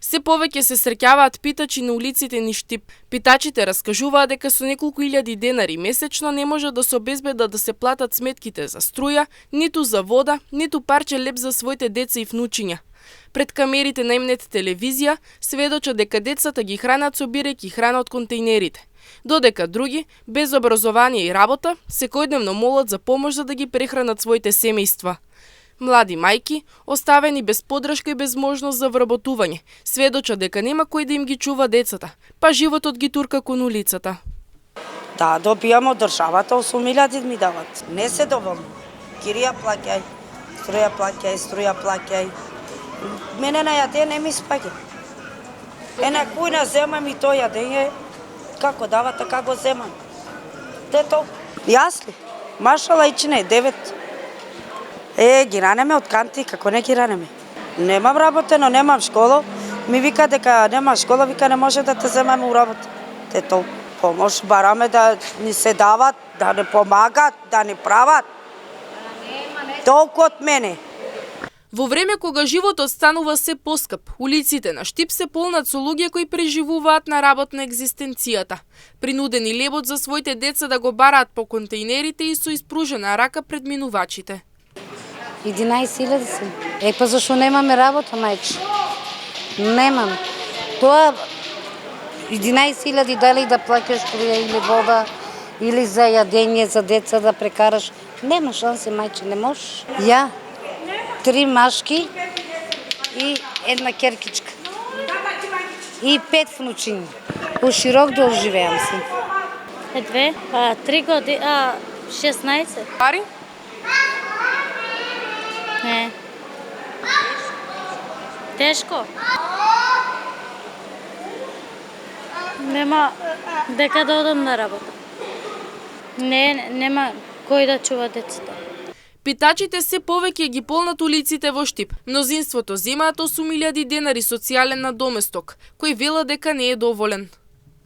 Се повеќе се среќаваат питачи на улиците низ Штип. Питачите раскажуваат дека со неколку илјади денари месечно не може да се обезбедат да се платат сметките за струја, ниту за вода, ниту парче леб за своите деца и внучиња. Пред камерите на М-нет телевизија сведочат дека децата ги хранат собирајќи храна од контејнерите, додека други, без образование и работа, секојдневно молат за помош за да ги прехранат своите семејства. Млади мајки, оставени без поддршка и без можност за вработување, сведочат дека нема кој да им ги чува децата, па животот ги турка кон улицата. Да, добијам од државата 8.000 ми дават. Не се доволно. Кирија плаќај, струја плаќај. Мене на јадење не ми спаѓа. На кујна земам и тоа јадење, како дават, така го земам. Те толку. Јас ли? Машала ичине, 9. Ги ранеме од канти, како не ги ранеме. Немам работено, немам школа. Ми вика дека нема школа, вика не може да те земеме у работа. Те толку. Помош бараме да ни се дават, да не помагат, да не прават. Толку од мене. Во време кога животот станува се поскап, улиците на Штип се полнат со луѓе кои преживуваат на работ на екзистенцијата, принудени лебот за своите деца да го бараат по контејнерите и со испружена рака пред минувачите. 11.000 се. Па зашо немаме работа, мајче? Немам. Тоа 11.000 дали да плаќаш струја или вода, или за јадење за деца да прекараш. Нема шанси, мајче, не можеш. Ја, 3 машки и 1 керкичка. И 5 внучиња. По широк дол живеам си. 2, 3 години, 16. Пари? Не. Тешко. Нема дека да одам на работа. Нема кој да чува децата. Питачите се повеќе ги полнат улиците во Штип. Мнозинството земаат 8.000 денари социјален надоместок, кој велат дека не е доволен.